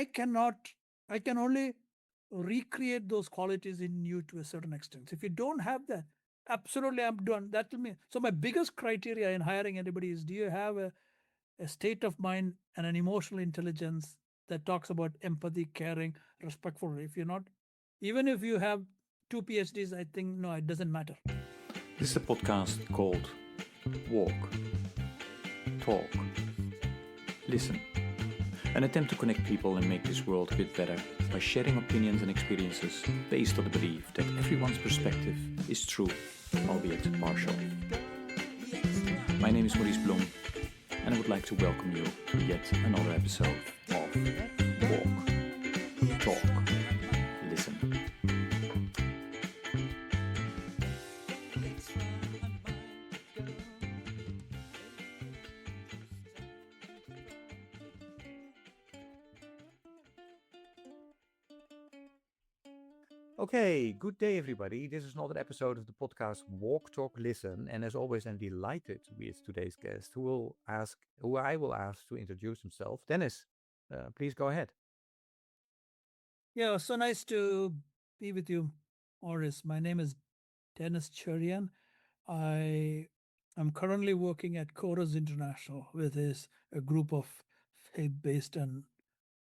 I cannot, I can only recreate those qualities in you to a certain extent. If you don't have that, absolutely I'm done. That will mean. So my biggest criteria in hiring anybody is, do you have a state of mind and an emotional intelligence that talks about empathy, caring, respectful. If you're not, even if you have two PhDs, I think no, it doesn't matter. This is a podcast called Walk, Talk, Listen. An attempt to connect people and make this world a bit better by sharing opinions and experiences based on the belief that everyone's perspective is true, albeit partial. My name is Maurice Bloem, and I would like to welcome you to yet another episode of Walk, Talk, Listen. Okay, good day, everybody. This is another episode of the podcast Walk, Talk, Listen, and as always, I'm delighted with today's guest, who I will ask to introduce himself. Dennis, please go ahead. Yeah, so nice to be with you, Morris. My name is Dennis Cherian. I am currently working at Chorus International, with a group of faith-based and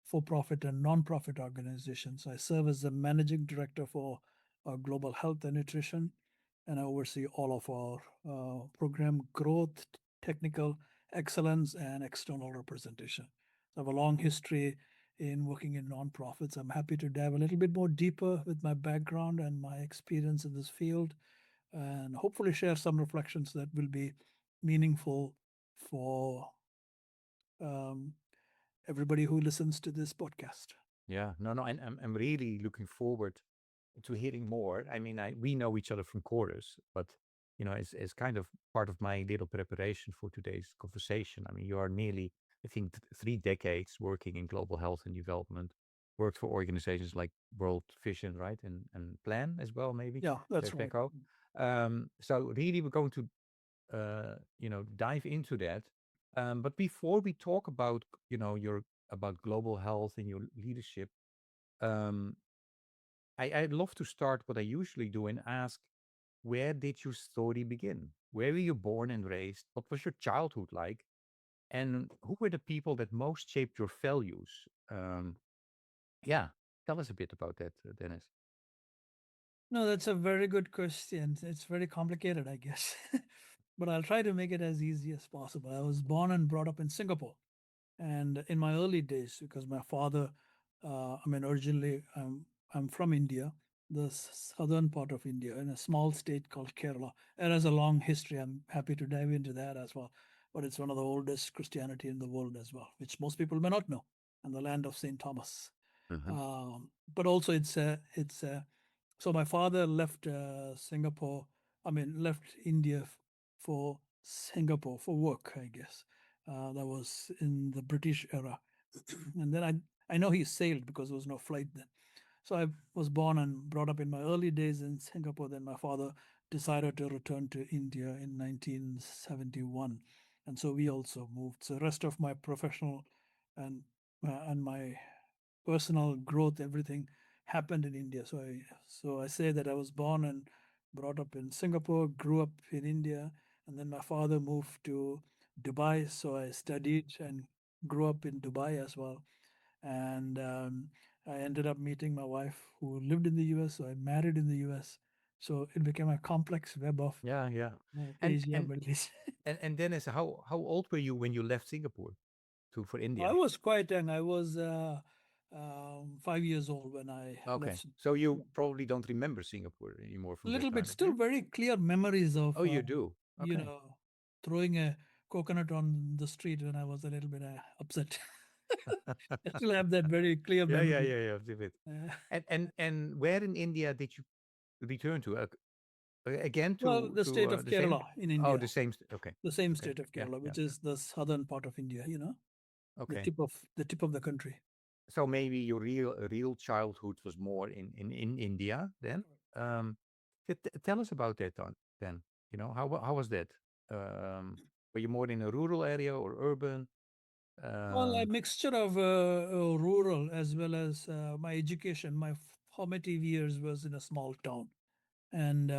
for-profit and non-profit organizations. I serve as the managing director for global health and nutrition, and I oversee all of our program growth, technical excellence, and external representation. So I have a long history in working in nonprofits. I'm happy to dive a little bit more deeper with my background and my experience in this field, and hopefully share some reflections that will be meaningful for um, everybody who listens to this podcast. Yeah, no, and I'm really looking forward to hearing more. I mean, we know each other from Chorus, but it's kind of part of my little preparation for today's conversation. I mean, you are nearly, I think, 3 decades working in global health and development. Worked for organizations like World Vision, right, and Plan as well, maybe. Yeah, that's right. Tobacco. So really, we're going to dive into that. But before we talk about your about global health and your leadership, um, I'd love to start what I usually do and ask, where did your story begin? Where were you born and raised? What was your childhood like? And who were the people that most shaped your values? Yeah, tell us a bit about that, Dennis. No, that's a very good question. It's very complicated, I guess. But I'll try to make it as easy as possible. I was born and brought up in Singapore. And in my early days, because my father, originally I'm from India, the southern part of India, in a small state called Kerala. It has a long history. I'm happy to dive into that as well. But it's one of the oldest Christianity in the world as well, which most people may not know, and the land of Saint Thomas. Uh-huh. But also it's a so my father left Singapore. Left India for Singapore for work, I guess. That was in the British era, and then I know he sailed because there was no flight then. So I was born and brought up in my early days in Singapore. Then my father decided to return to India in 1971, and so we also moved. So the rest of my professional and my personal growth, everything happened in India. So I say that I was born and brought up in Singapore, grew up in India, and then my father moved to Dubai. So I studied and grew up in Dubai as well. And I ended up meeting my wife who lived in the US. So I married in the US. So it became a complex web of Yeah, yeah. And Asia, and Middle East. and Dennis, how old were you when you left Singapore to for I India? was quite young. I was 5 years old when I Okay, left. so you probably don't remember Singapore anymore A from that little bit, time. still very clear memories of, Oh, you do? you Okay. know, throwing a coconut on the street when I was a little bit upset. I still have that very clear Yeah, yeah, memory. yeah, yeah. Leave it. Uh, And where in India did you return to? Again well, to the state of the same? Kerala in Oh, India, the same. Okay, the same okay. state of Yeah, Kerala, yeah. which is the southern part of India, the Okay. tip of the country. So maybe your real childhood was more in India then. Um, tell us about that then. How was that? Um, were you more in a rural area or urban? Well, a Um, mixture of rural as well as my education. My formative years was in a small town, and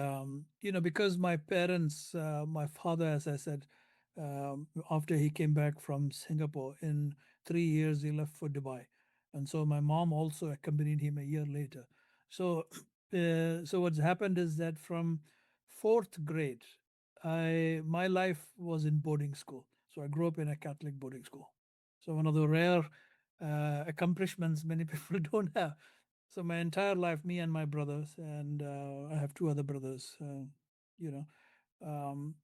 because my parents, my father, as I said, after he came back from Singapore, in 3 years he left for Dubai, and so my mom also accompanied him a year later. So so what's happened is that from fourth grade, I my life was in boarding school. So I grew up in a Catholic boarding school. So one of the rare accomplishments many people don't have. So my entire life, me and my brothers, and I have two other brothers, you know, um,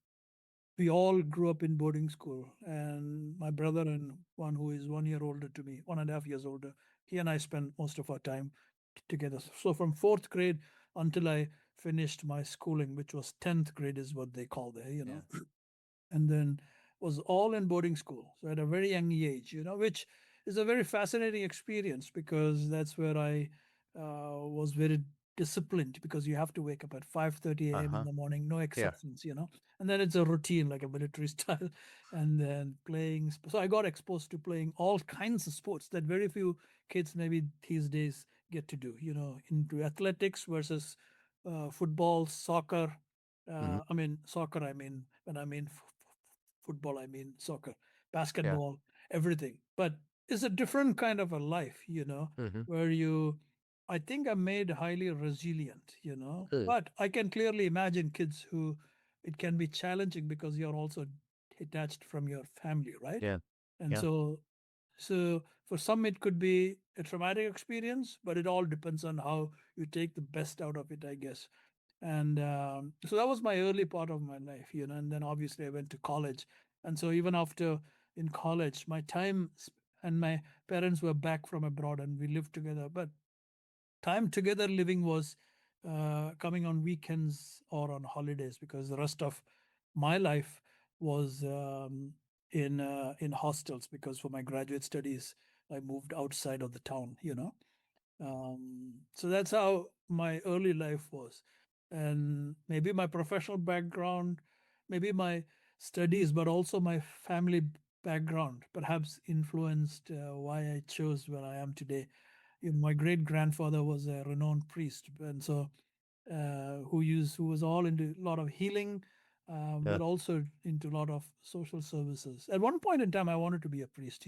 we all grew up in boarding school. And my brother and one who is 1 year older to me, 1.5 years older, he and I spent most of our time together. So from fourth grade until I finished my schooling, which was 10th grade, is what they call there, Yeah. and then was all in boarding school. So at a very young age, which is a very fascinating experience because that's where I was very disciplined because you have to wake up at 5:30 a.m. in Uh-huh. the morning, no Yeah. exceptions. And then it's a routine like a military style, and then playing. So I got exposed to playing all kinds of sports that very few kids maybe these days get to do. Into athletics versus football, soccer, Hmm. I mean, soccer, I mean, when I mean football, I mean soccer, Yeah. basketball, everything. But it's a different kind of a life, Hmm. where I think I'm made highly resilient. Uh, But I can clearly imagine kids who it can be challenging because you're also detached from your family, right? yeah. And Yeah. so for some it could be a traumatic experience, but it all depends on how you take the best out of it, I guess. And so that was my early part of my life. And then obviously I went to college. And so even after in college, my and my parents were back from abroad and we lived together. But time together living was coming on weekends or on holidays because the rest of my life was in hostels because for my graduate studies I moved outside of the town. So that's how my early life was. And maybe my professional background, maybe my studies, but also my family background perhaps influenced why I chose where I am today. My great grandfather was a renowned priest, and so who was all into a lot of healing, Yeah. but also into a lot of social services. At one point in time, I wanted to be a priest,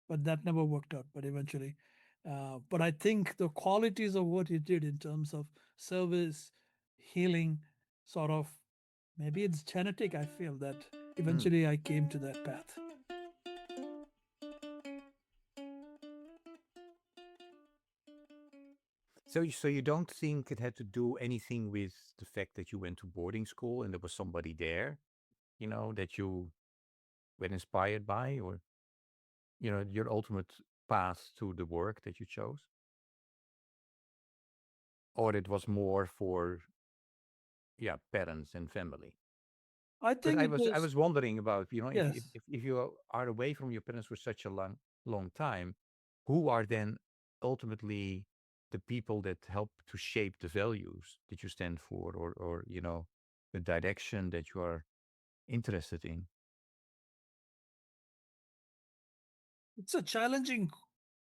but that never worked out. But eventually, but I think the qualities of what he did in terms of service, healing, sort of, maybe it's genetic. I feel that Mm. eventually I came to that path. So you don't think it had to do anything with the fact that you went to boarding school and there was somebody there, that you were inspired by, or your ultimate path to the work that you chose, or it was more for, yeah, parents and family? I Because think I it was I was was wondering about, if if yes. if, if you are away from your parents for such a long time, who are then ultimately the people that help to shape the values that you stand for, or the direction that you are interested in? It's a challenging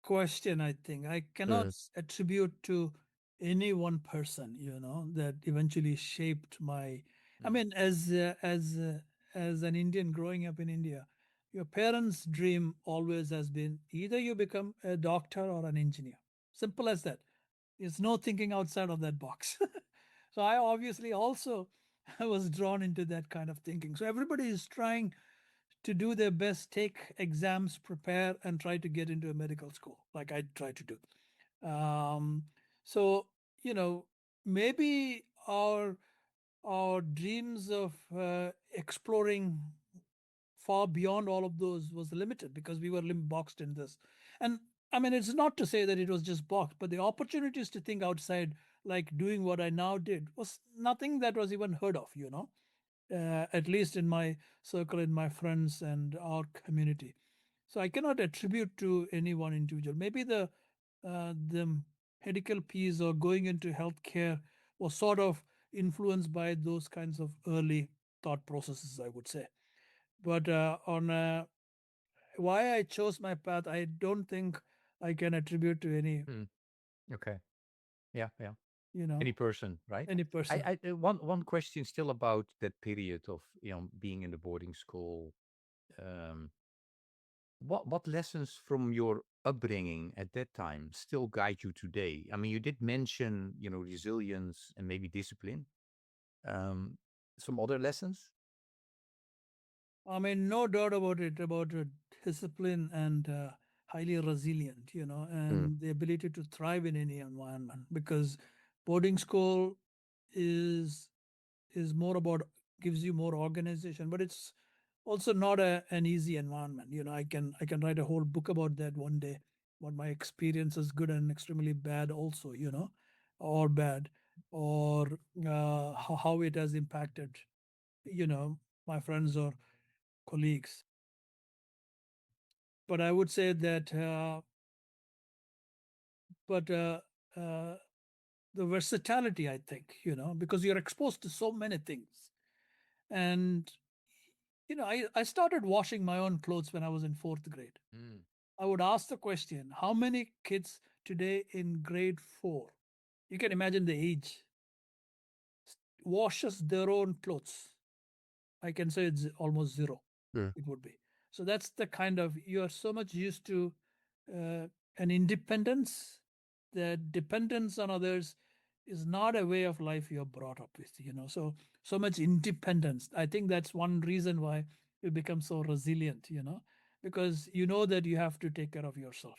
question, I think. I cannot Uh, attribute to any one person, that eventually shaped my. I mm, mean, as an Indian growing up in India, your parents' dream always has been either you become a doctor or an engineer. Simple as that. There's no thinking outside of that box. So I obviously also I was drawn into that kind of thinking. So everybody is trying to do their best, take exams, prepare, and try to get into a medical school, like I try to do. Um, so you know, maybe our dreams of exploring far beyond all of those was limited because we were boxed in this. And I mean, it's not to say that it was just boxed, but the opportunities to think outside, like doing what I now did, was nothing that was even heard of, at least in my circle, in my friends and our community. So I cannot attribute to any one individual. Maybe the medical piece or going into healthcare was sort of influenced by those kinds of early thought processes, I would say. But on why I chose my path, I don't think I can attribute to any, Mm. Okay. Yeah. Yeah. you know, Any person, right? any person. One question still about that period of being in the boarding school. Um, what lessons from your upbringing at that time still guide you today? I mean, you did mention resilience and maybe discipline. Um, some other lessons. I mean, no doubt about it, about discipline and highly resilient, Mm. and the ability to thrive in any environment. Because boarding school is is more about, gives you more organization, but it's also not an easy environment. I can write a whole book about that one day, what my experience is, good and extremely bad also, or bad, or how it has impacted, you know my friends or colleagues. But I would say that, but uh, the versatility, I think, because you're exposed to so many things. And I started washing my own clothes when I was in fourth grade. Mm. I would ask the question, how many kids today in grade four, you can imagine the age, washes their own clothes? I can say it's almost zero. Yeah. It would be. So that's the kind of, you are so much used to uh, an independence, that dependence on others is not a way of life you're brought up with. So much independence. I think that's one reason why you become so resilient. Because you know that you have to take care of yourself.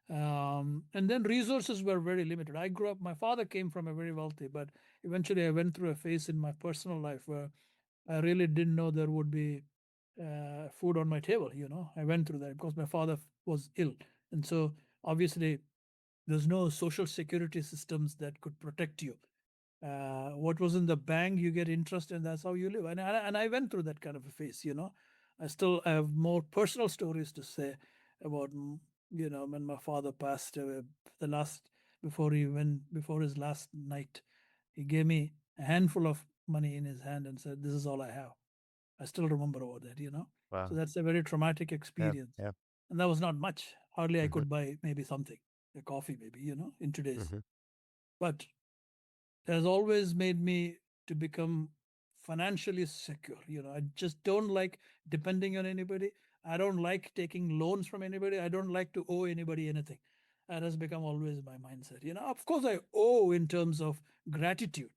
And then resources were very limited. I grew up, my father came from a very wealthy, but eventually I went through a phase in my personal life where I really didn't know there would be food on my table. I went through that because my father was ill. And so obviously there's no social security systems that could protect you. What was in the bank, you get interest, and that's how you live. And I went through that kind of a phase. I still have more personal stories to say about, when my father passed away, the last, before his last night, he gave me a handful of money in his hand and said, "This is all I have." I still remember about that. So Wow. that's a very traumatic Yeah. experience. Yeah. And that was not much. Hardly I Hmm. could buy maybe something, a coffee maybe, in today's. Hmm. But it has always made me to become financially secure. I just don't like depending on anybody. I don't like taking loans from anybody. I don't like to owe anybody anything. That has become always my mindset. Of course, I owe in terms of gratitude,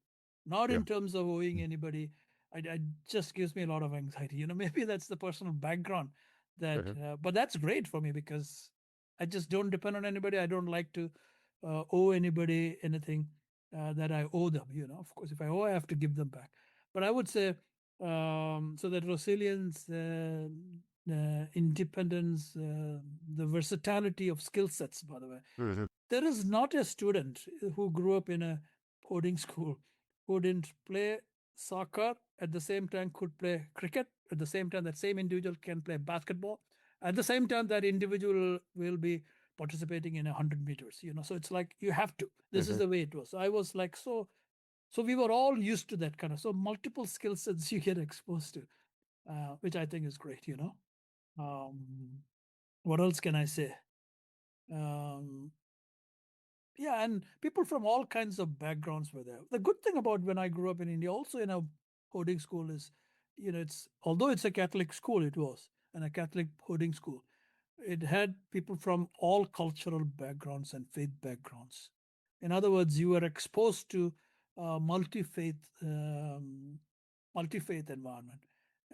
not Yeah. in terms of owing Mm. anybody. I just gives me a lot of anxiety. Maybe that's the personal background that, Mhm. but that's great for me because I just don't depend on anybody. I don't like to owe anybody anything that I owe them. Of course, if I owe, I have to give them back. But I would say, so that resilience, independence, the versatility of skill sets, by the way, Mhm. there is not a student who grew up in a boarding school who didn't play soccer at the same time could play cricket at the same time. That same individual can play basketball at the same time. That individual will be participating in 100 meters. So it's like you have to. This is Mhm. the way it was. So I was like, so we were all used to that kind of, so multiple skill sets you get exposed to, which I think is great. Um, what else can I say? Um, yeah, and people from all kinds of backgrounds were there. The good thing about when I grew up in India, also in a boarding school, is, it's, although it's a Catholic school, it was, and a Catholic boarding school, it had people from all cultural backgrounds and faith backgrounds. In other words, you were exposed to multi-faith, multi-faith environment.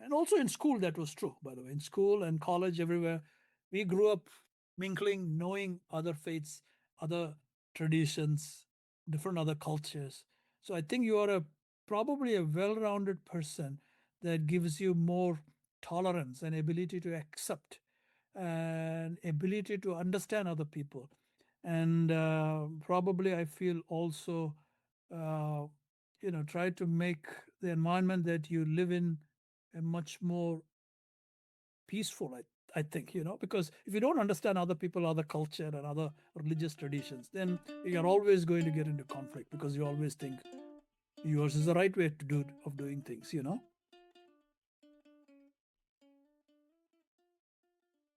And also in school, that was true, by the way. In school and college, everywhere, we grew up mingling, knowing other faiths, other traditions, different other cultures. So I think you are probably a well-rounded person that gives you more tolerance and ability to accept and ability to understand other people. And probably I feel also, uh, try to make the environment that you live in a much more peaceful. I think, because if you don't understand other people, other culture, and other religious traditions, then you're always going to get into conflict because you always think yours is the right way to do of doing things.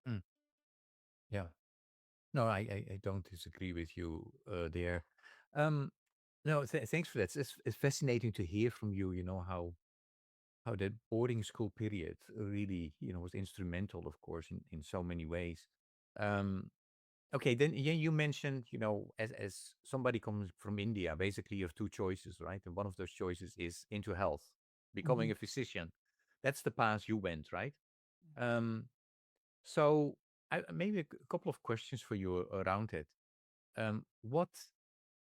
Mm. Yeah. No, I don't disagree with you there. Um, no, thanks for that. It's fascinating to hear from you. You know how that boarding school period really, was instrumental, of course, in so many ways. Um, okay, then yeah, you mentioned, as somebody comes from India, basically you have two choices, right? And one of those choices is into health, becoming Mhm. a physician. That's the path you went, right? Um, so maybe a couple of questions for you around it. What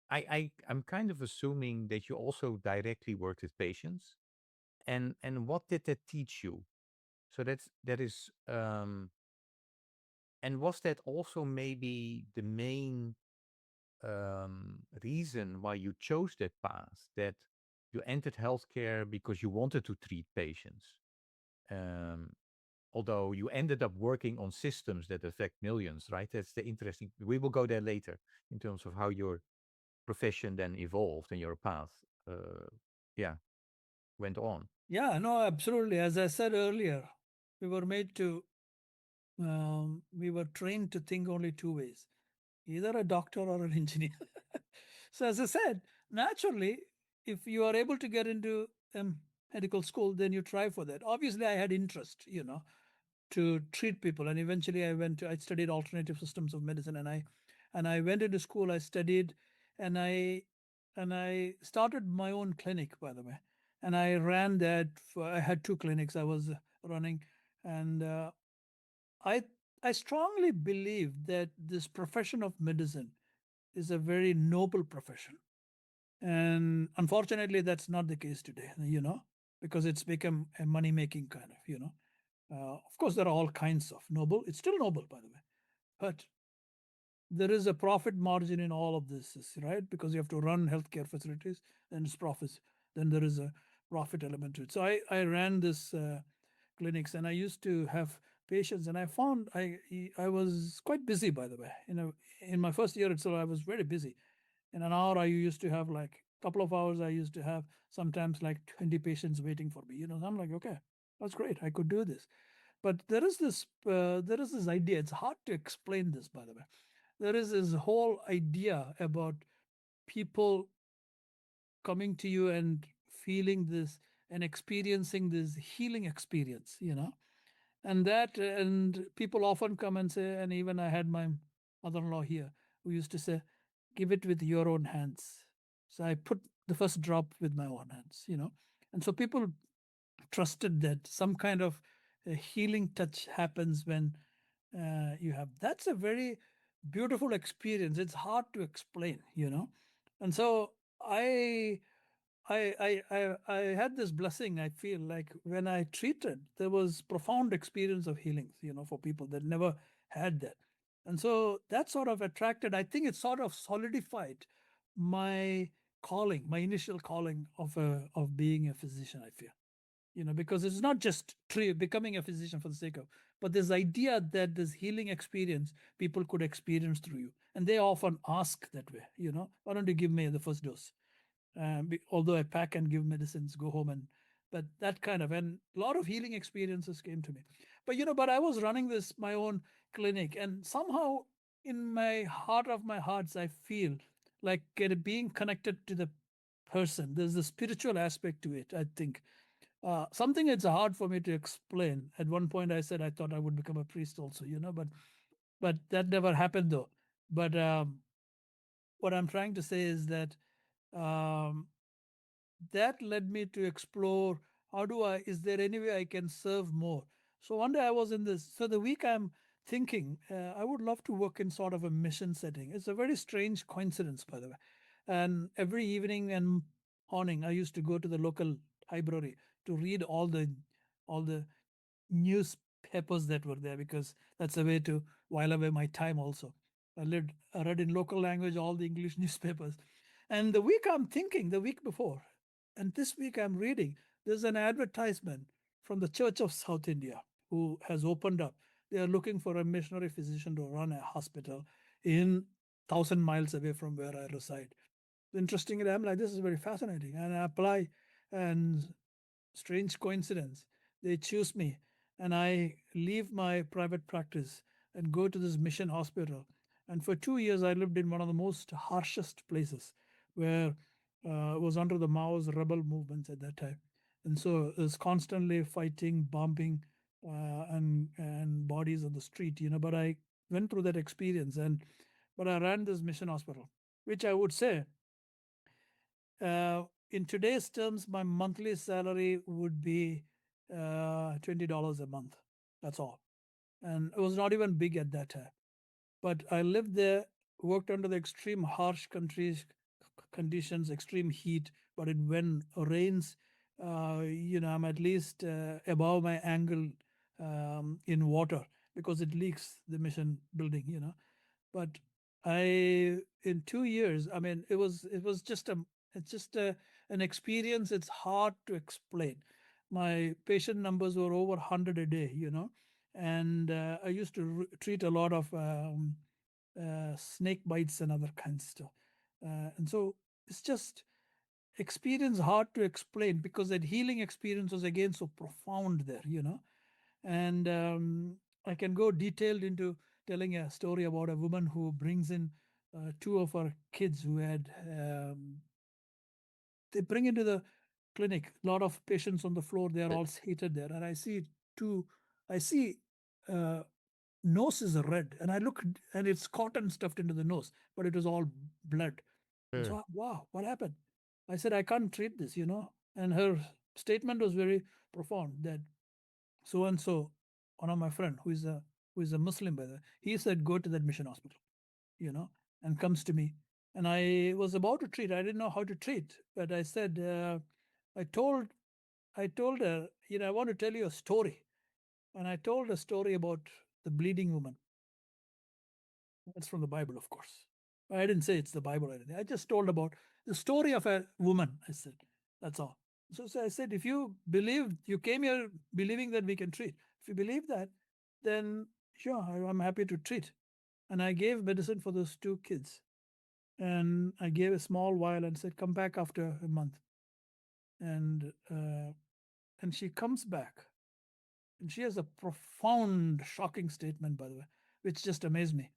I'm kind of assuming that you also directly worked with patients, and what did that teach you? So that is, and was that also maybe the main reason why you chose that path? That you entered healthcare because you wanted to treat patients, um, although you ended up working on systems that affect millions, right? That's the interesting. We will go there later in terms of how your profession then evolved and your path, uh, yeah, went on. Yeah, no, absolutely. As I said earlier, we were made to, we were trained to think only two ways, either a doctor or an engineer. So, as I said, naturally, if you are able to get into medical school, then you try for that. Obviously, I had interest, to treat people, and eventually I studied alternative systems of medicine, and I went into school. I studied, and I started my own clinic, by the way, and I ran that. I had two clinics I was running, and I I strongly believe that this profession of medicine is a very noble profession. And unfortunately, that's not the case today, because it's become a money making kind of. Of course, there are all kinds of noble. It's still noble, by the way, but there is a profit margin in all of this, right? Because you have to run healthcare facilities, and it's profits. Then there is a profit element to it. So I ran this clinics, and I used to have patients, and I found I was quite busy, by the way. In my first year itself, I was very busy. In an hour, I used to have like a couple of hours. I used to have sometimes like 20 patients waiting for me. So I'm like, okay, that's great. I could do this. But there is this idea. It's hard to explain this, by the way. There is this whole idea about people coming to you and feeling this and experiencing this healing experience, and people often come and say, and even I had my mother-in-law here who used to say, give it with your own hands. So I put the first drop with my own hands. And so people trusted that some kind of a healing touch happens when you have. That's a very beautiful experience. It's hard to explain. And so I had this blessing. I feel like when I treated, there was profound experience of healings, for people that never had that. And so that sort of attracted, I think it sort of solidified my calling, my initial calling of being a physician, I feel. Because it's not just becoming a physician for the sake of, but this idea that this healing experience people could experience through you. And they often ask that way, why don't you give me the first dose? Although I pack and give medicines, go home, but that kind of, and a lot of healing experiences came to me. But I was running this my own clinic, and somehow in my heart of my hearts, I feel like being connected to the person. There's a spiritual aspect to it, I think. Something it's hard for me to explain. At one point, I said I thought I would become a priest also, but that never happened though. But what I'm trying to say is that um, that led me to explore, is there any way I can serve more? So one day I was in this, so the week I'm thinking, I would love to work in sort of a mission setting. It's a very strange coincidence, by the way. And every evening and morning, I used to go to the local library to read all the newspapers that were there, because that's a way to while away my time also. I read in local language all the English newspapers. And the week before, and this week I'm reading, there's an advertisement from the Church of South India who has opened up. They are looking for a missionary physician to run a hospital in 1,000 miles away from where I reside. Interestingly, I'm like, this is very fascinating. And I apply, and strange coincidence, they choose me, and I leave my private practice and go to this mission hospital. And for 2 years, I lived in one of the most harshest places where it was under the Mao's rebel movements at that time. And so it was constantly fighting, bombing, and bodies on the street, But I went through that experience, but I ran this mission hospital, which I would say, in today's terms, my monthly salary would be $20 a month. That's all. And it was not even big at that time. But I lived there, worked under the extreme harsh conditions, extreme heat. But when it rains, I'm at least above my ankle in water because it leaks the mission building. But I in 2 years, I mean, it was just an experience. It's hard to explain. My patient numbers were over 100 a day. And I used to treat a lot of snake bites and other kinds of stuff. And so it's just experience hard to explain because that healing experience was again so profound there. And I can go detailed into telling a story about a woman who brings in two of her kids who had they bring into the clinic a lot of patients on the floor. They are all seated there, and I see uh, nose is red, and I look, and it's cotton stuffed into the nose, but it was all blood. And Sure. so, wow, what happened? I said, I can't treat this. And her statement was very profound that so and so, one of my friend who is a Muslim by the way, he said, go to that mission hospital, you know, and comes to me. And I was about to treat. I didn't know how to treat, but I said, I told I told her, I want to tell you a story. And I told a story about the bleeding woman. That's from the Bible, of course. I didn't say it's the Bible or anything. I just told about the story of a woman. I said, that's all. So I said, if you believe, you came here believing that we can treat. If you believe that, then sure, I'm happy to treat. And I gave medicine for those two kids. And I gave a small vial and said, come back after a month. And and she comes back. And she has a profound, shocking statement, by the way, which just amazed me.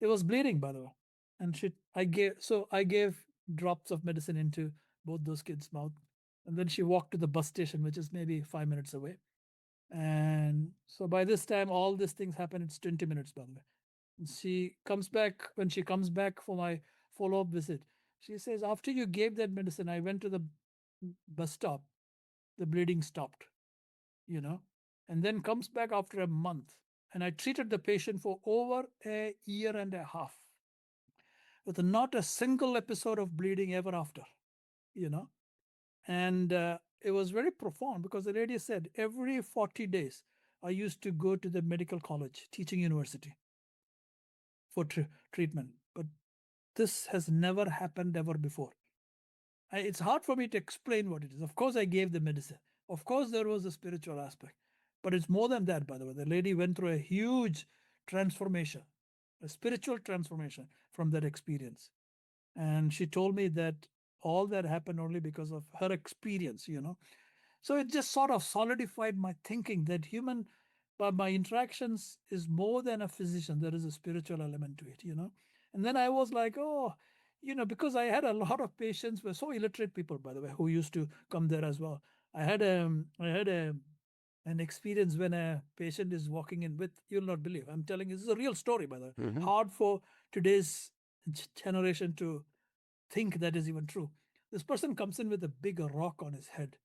It was bleeding, by the way. And I gave drops of medicine into both those kids' mouth. And then she walked to the bus station, which is maybe 5 minutes away. And so by this time, all these things happen. It's 20 minutes, by the way. And she comes back. When she comes back for my follow-up visit, she says, after you gave that medicine, I went to the bus stop. The bleeding stopped, you know, and then comes back after a month. And I treated the patient for over a year and a half with not a single episode of bleeding ever after, you know. And it was very profound because the lady said every 40 days, I used to go to the medical college, teaching university for treatment. But this has never happened ever before. It's hard for me to explain what it is. Of course, I gave the medicine. Of course, there was a spiritual aspect. But it's more than that, by the way. The lady went through a huge transformation, a spiritual transformation from that experience. And she told me that all that happened only because of her experience. So it just sort of solidified my thinking that human, by my interactions, is more than a physician. There is a spiritual element to it. And then I was like, oh, because I had a lot of patients, were so illiterate people, by the way, who used to come there as well. I had an experience when a patient is walking in with, you'll not believe, I'm telling you, this is a real story, by the way. Mm-hmm. Hard for today's generation to think that is even true. This person comes in with a big rock on his head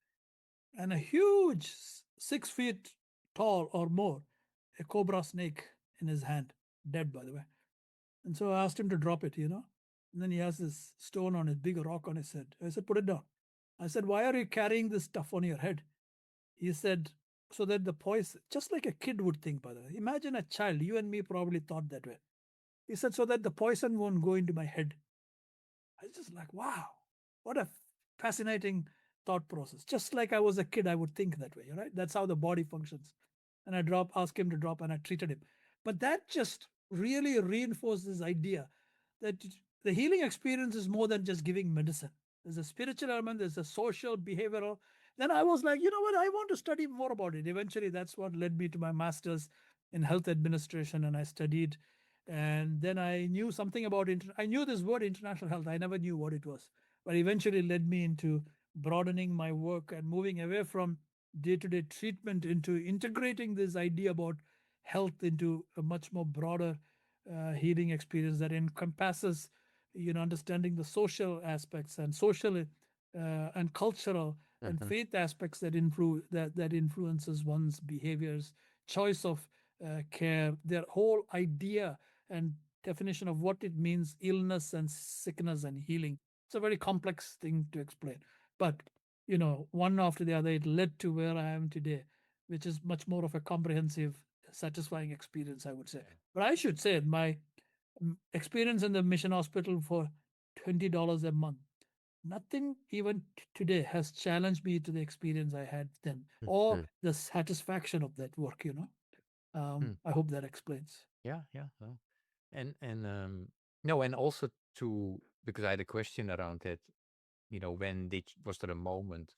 and a huge 6 feet tall or more, a cobra snake in his hand, dead, by the way. And so I asked him to drop it. And then he has this stone on his big rock on his head. I said, put it down. I said, why are you carrying this stuff on your head? He said, so that the poison, just like a kid would think, by the way. Imagine a child, you and me probably thought that way. He said, so that the poison won't go into my head. I was just like, wow, what a fascinating thought process. Just like I was a kid, I would think that way, right? That's how the body functions. And I asked him to drop, and I treated him. But that just really reinforced this idea that the healing experience is more than just giving medicine. There's a spiritual element, there's a social, behavioral. Then I was like, you know what? I want to study more about it. Eventually, that's what led me to my master's in health administration, and I studied And then I knew something about I knew this word international health. I never knew what it was, but eventually led me into broadening my work and moving away from day-to-day treatment into integrating this idea about health into a much more broader healing experience that encompasses, understanding the social aspects and social and cultural and Mhm. faith aspects that influences one's behaviors, choice of care, their whole idea and definition of what it means, illness and sickness and healing. It's a very complex thing to explain, but one after the other, it led to where I am today, which is much more of a comprehensive, satisfying experience, I would say. Yeah. But I should say my experience in the mission hospital for $20 a month, nothing even today has challenged me to the experience I had then or Mhm. the satisfaction of that work. Mm. I hope that explains. Yeah, yeah. Well, and no, and also to because I had a question around that. When was there a moment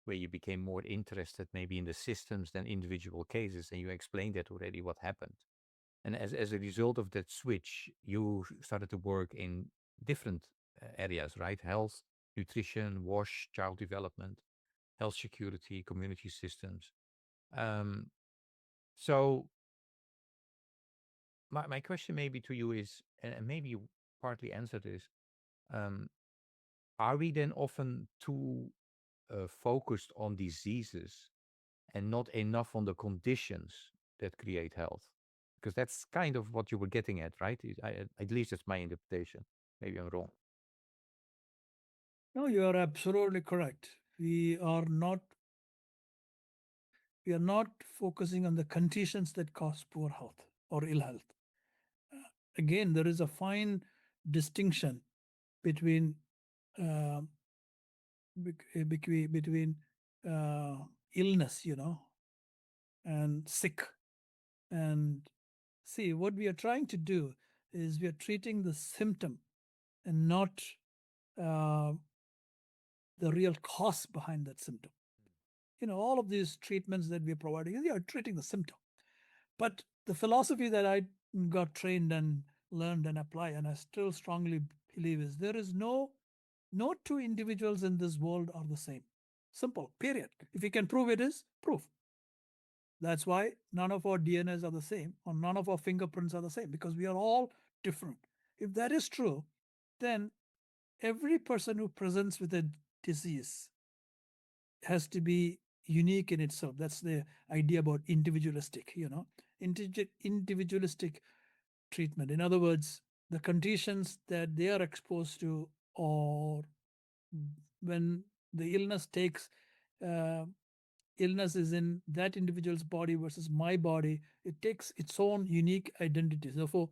where you became more interested, maybe in the systems than individual cases, and you explained that already. What happened? And as a result of that switch, you started to work in different areas, right? Health, nutrition, wash, child development, health security, community systems. Um, so my question maybe to you is, and maybe you partly answered this, um, are we then often too focused on diseases and not enough on the conditions that create health? Because that's kind of what you were getting at, right? At least that's my interpretation. Maybe I'm wrong. No, you are absolutely correct. We are not focusing on the conditions that cause poor health or ill health. Again, there is a fine distinction between uh, between illness, and sick. And see, what we are trying to do is we are treating the symptom and not uh, the real cause behind that symptom. All of these treatments that we are providing, they are treating the symptom. But the philosophy that I got trained and learned and apply, and I still strongly believe, is there is no two individuals in this world are the same. Simple, period. If you can prove it is, proof. That's why none of our DNAs are the same, or none of our fingerprints are the same, because we are all different. If that is true, then every person who presents with a disease has to be unique in itself. That's the idea about individualistic treatment. In other words, the conditions that they are exposed to, or when the uh, illness is in that individual's body versus my body, it takes its own unique identity. Therefore,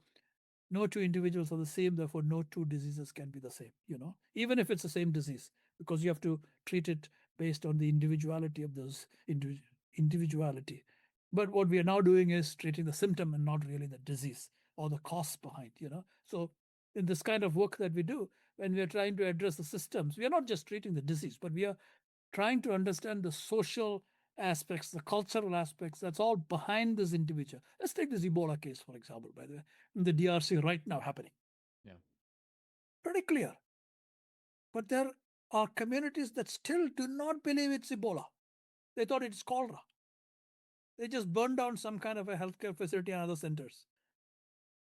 no two individuals are the same, therefore no two diseases can be the same, even if it's the same disease, because you have to treat it based on the individuality of those individuality. But what we are now doing is treating the symptom and not really the disease or the cause behind. So in this kind of work that we do, when we are trying to address the systems, we are not just treating the disease, but we are trying to understand the social aspects, the cultural aspects that's all behind this individual. Let's take this Ebola case, for example, by the way, in the DRC right now happening. Yeah. Pretty clear. But there are communities that still do not believe it's Ebola. They thought it's cholera. They just burned down some kind of a healthcare facility and other centers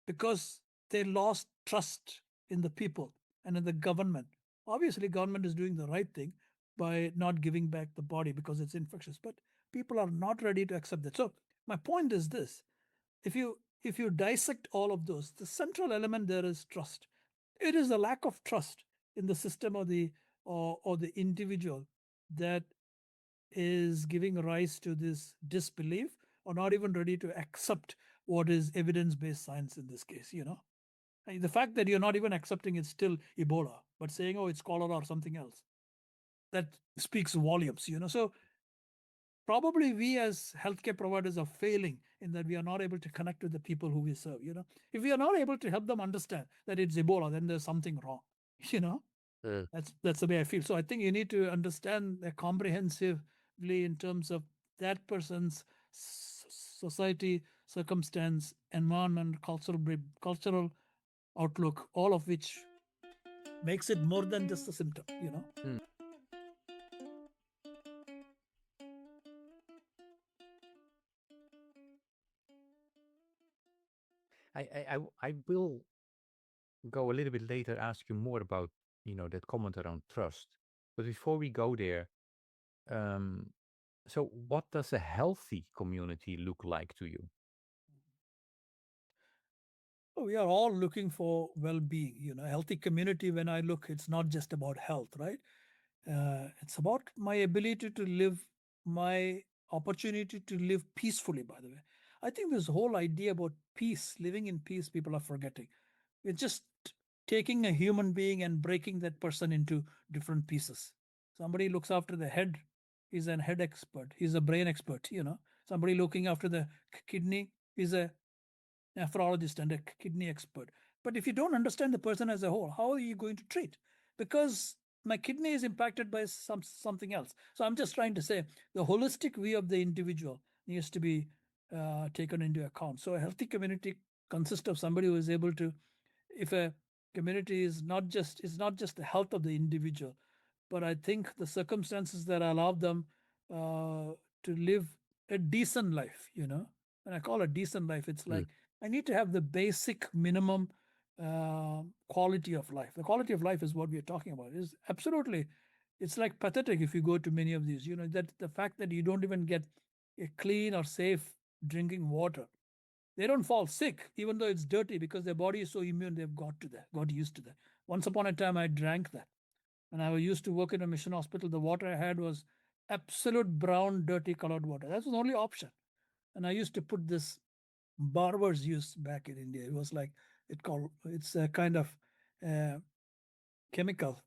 because they lost trust in the people and in the government. Obviously, government is doing the right thing by not giving back the body because it's infectious, but people are not ready to accept that. So my point is this: if you dissect all of those, the central element there is trust. It is the lack of trust in the system or the individual that is giving rise to this disbelief or not even ready to accept what is evidence-based science in this case. The fact that you're not even accepting it's still Ebola, but saying, oh, it's cholera or something else, that speaks volumes. So probably we as healthcare providers are failing in that we are not able to connect with the people who we serve. If we are not able to help them understand that it's Ebola, then there's something wrong. you know Mm. that's the way I feel. So I think you need to understand comprehensively in terms of that person's society, circumstance, environment, cultural outlook, all of which makes it more than just a symptom, you know. Mm. I will go a little bit later, ask you more about, that comment around trust. But before we go there, um, so what does a healthy community look like to you? Oh, we are all looking for well-being, you know. A healthy community, when I look, it's not just about health, right? It's about my ability to live, my opportunity to live peacefully, by the way. I think this whole idea about peace, living in peace, people are forgetting. We're just taking a human being and breaking that person into different pieces. Somebody looks after the head, he's an head expert, he's a brain expert, you know. Somebody looking after the kidney is a nephrologist and a kidney expert. But if you don't understand the person as a whole, how are you going to treat? Because my kidney is impacted by something else. So I'm just trying to say the holistic view of the individual needs to be taken into account. So a healthy community consists of somebody who is able to, if a community is not just the health of the individual, but I think the circumstances that allow them to live a decent life, you know. When I call it decent life, it's Mm. like I need to have the basic minimum quality of life. The quality of life is what we are talking about. Is absolutely, it's like pathetic if you go to many of these. You know that the fact that you don't even get a clean or safe drinking water. They don't fall sick even though it's dirty because their body is so immune. They've got used to that. Once upon a time, I drank that. When I used to work in a mission hospital, the water I had was absolute brown, dirty colored water. That was the only option. And I used to put this barbers use back in India. It was like it's a kind of uh, chemical.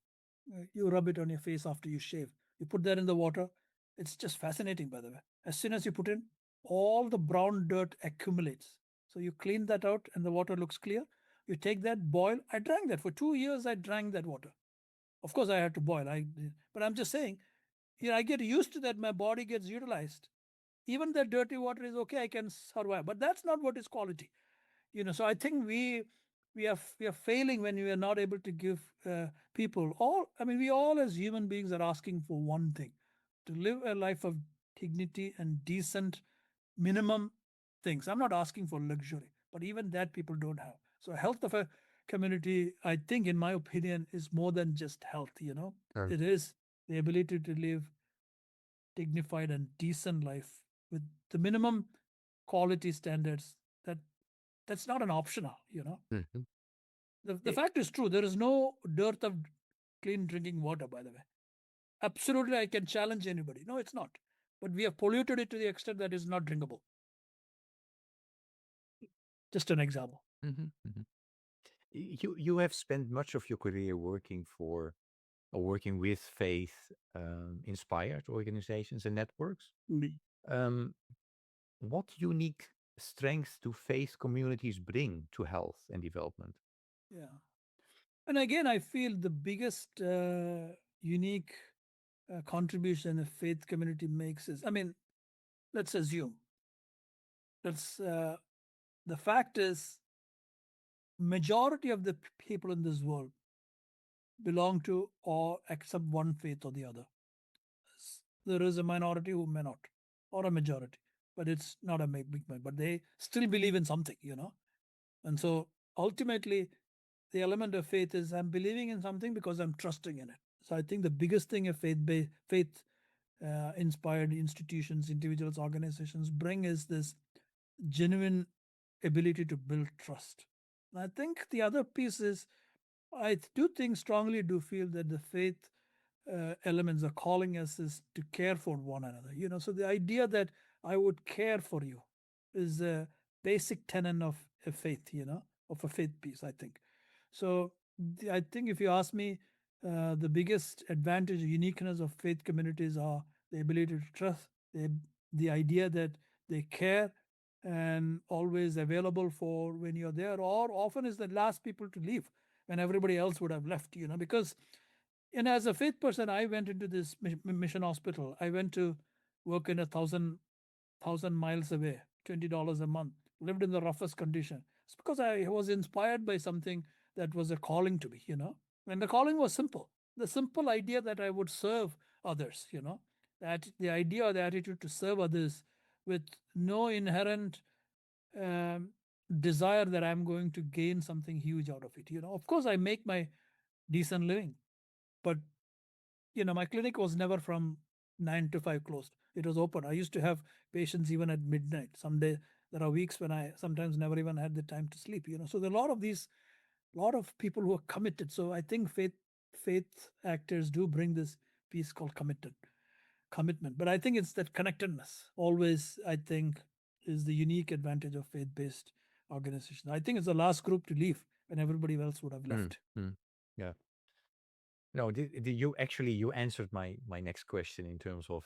You rub it on your face after you shave. You put that in the water. It's just fascinating, by the way. As soon as you put in, all the brown dirt accumulates. So you clean that out, and the water looks clear. You take that, boil. I drank that for 2 years. I drank that water. Of course, I had to boil. But I'm just saying, I get used to that. My body gets utilized. Even that dirty water is okay. I can survive. But that's not what is quality. So I think we are failing when we are not able to give people all. I mean, we all as human beings are asking for one thing: to live a life of dignity and decent minimum things. I'm not asking for luxury, but even that people don't have. So health of a community, I think, in my opinion, is more than just health. Sure. It is the ability to live dignified and decent life with the minimum quality standards. That's not an optional. Mhm. The Eh, fact is true. There is no dearth of clean drinking water, by the way. Absolutely, I can challenge anybody. No, it's not. But we have polluted it to the extent that it's not drinkable. Just an example. mhm, mhm. You have spent much of your career working for or working with faith inspired organizations and networks. Me. Um, what unique strengths do faith communities bring to health and development? Yeah. And again, I feel the biggest unique contribution a faith community makes is, I mean, let's assume, let's, the fact is, majority of the people in this world belong to or accept one faith or the other. There is a minority who may not, or a majority, but it's not a big, but they still believe in something. And so ultimately, the element of faith is I'm believing in something because I'm trusting in it. So I think the biggest thing a faith inspired institutions, individuals, organizations bring is this genuine ability to build trust. And I think the other piece is I do think strongly do feel that the faith elements are calling us is to care for one another. So the idea that I would care for you is a basic tenet of a faith. Of a faith piece. I think. So I think if you ask me, the biggest advantage, uniqueness of faith communities are the ability to trust, the idea that they care and always available for when you're there, or often is the last people to leave when everybody else would have left. Because as a faith person, I went into this mission hospital. I went to work in 1,000 miles away, $20 a month. lived in the roughest condition. It's because I was inspired by something that was a calling to me. And the calling was simple. The simple idea that I would serve others. That the idea or the attitude to serve others with no inherent um, desire that I'm going to gain something huge out of it. Of course, I make my decent living, but my clinic was never from 9 to 5 closed. It was open. I used to have patients even at midnight. Someday there are weeks when I sometimes never even had the time to sleep. So there are a lot of these, lot of people who are committed. So I think faith actors do bring this piece called commitment. But I think it's that connectedness. Always, I think, is the unique advantage of faith-based organizations. I think it's the last group to leave when everybody else would have Mm, left. mm. Yeah. No, you actually you answered my next question in terms of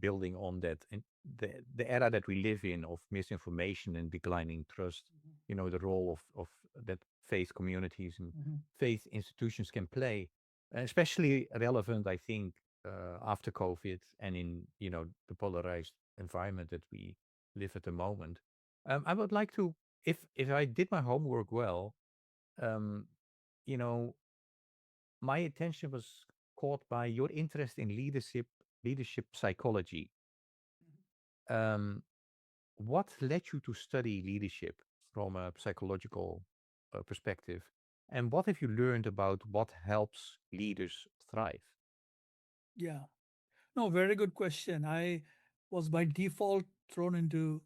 building on that in the era that we live in of misinformation and declining trust. The role of that faith communities and Mhm. faith institutions can play, especially relevant, I think, after COVID and in the polarized environment that we live at the moment. I would like to, if I did my homework well, um, you know my attention was caught by your interest in leadership psychology. Um, what led you to study leadership from a psychological perspective, and what have you learned about what helps leaders thrive? Yeah. No, very good question. I was by default thrown into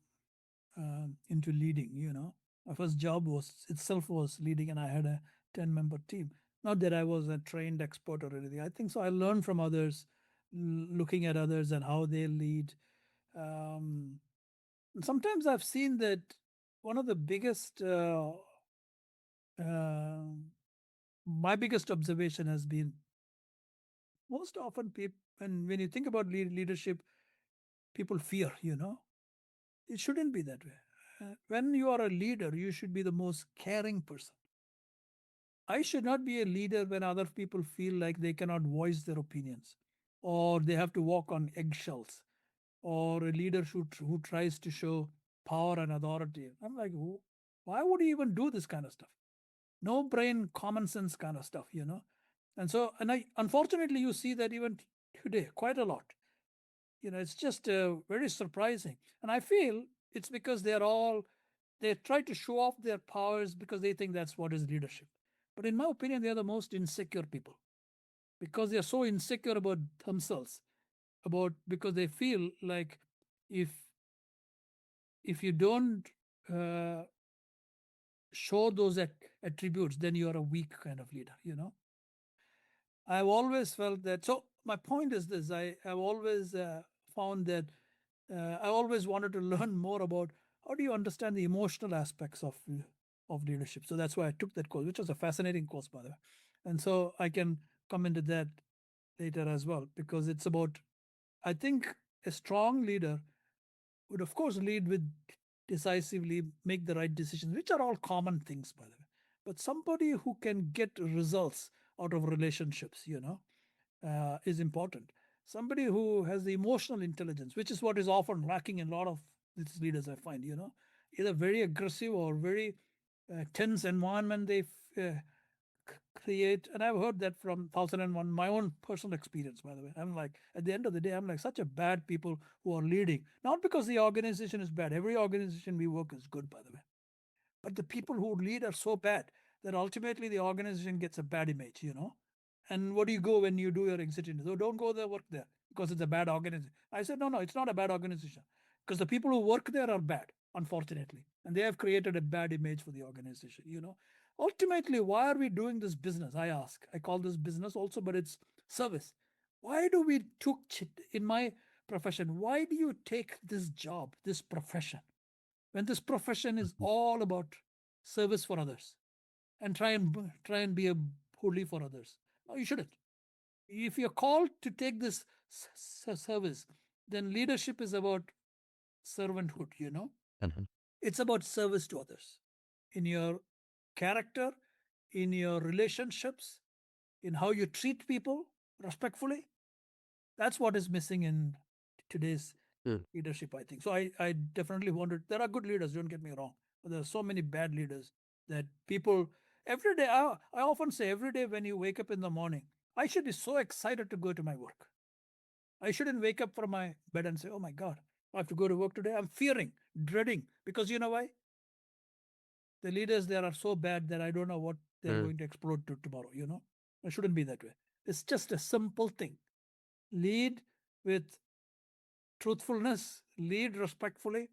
leading. My first job was leading, and I had a 10-member team. Not that I was a trained expert or anything. I think so. I learned from others, looking at others and how they lead. Um, and sometimes I've seen that one of the biggest, uh, my biggest observation has been most often people, and when you think about leadership, people fear. It shouldn't be that way. When you are a leader, you should be the most caring person. I should not be a leader when other people feel like they cannot voice their opinions or they have to walk on eggshells, or a leader who tries to show power and authority. I'm like, why would you even do this kind of stuff? No brain, common sense kind of stuff. And I unfortunately you see that even today quite a lot. It's just very surprising. And I feel it's because they try to show off their powers because they think that's what is leadership. But in my opinion, they are the most insecure people because they are so insecure about themselves, about because they feel like if if you don't uh, show those attributes, then you are a weak kind of leader. I've always felt that. So my point is this: I've always found that I always wanted to learn more about how do you understand the emotional aspects of leadership. So that's why I took that course, which was a fascinating course, by the way. And so I can come into that later as well because it's about. I think a strong leader would, of course, lead with decisively, make the right decisions, which are all common things, by the way. But somebody who can get results out of relationships, is important. Somebody who has the emotional intelligence, which is what is often lacking in a lot of these leaders, I find, either very aggressive or very tense environment they create. And I've heard that from 1001, my own personal experience, by the way. I'm like, at the end of the day, I'm like, such a bad people who are leading, not because the organization is bad. Every organization we work is good, by the way. But the people who lead are so bad that ultimately the organization gets a bad image. And what do you go when you do your exit interview? So don't go there, work there because it's a bad organization. I said, no, it's not a bad organization because the people who work there are bad, unfortunately. And they have created a bad image for the organization. Ultimately, why are we doing this business? I ask. I call this business also, but it's service. Why do we took in my profession? Why do you take this job, this profession? When this profession is Mhm. all about service for others and try and be a holy for others. No, you shouldn't. If you're called to take this service, then leadership is about servanthood. Mhm. It's about service to others in your character, in your relationships, in how you treat people respectfully. That's what is missing in today's Mm. leadership, I think. So I definitely wanted, there are good leaders, don't get me wrong. But there are so many bad leaders that people every day. I often say every day when you wake up in the morning, I should be so excited to go to my work. I shouldn't wake up from my bed and say, "Oh my God, I have to go to work today." I'm fearing, dreading, because you know why? The leaders there are so bad that I don't know what they're Mm. going to explode to tomorrow. It shouldn't be that way. It's just a simple thing. Lead with truthfulness, lead respectfully,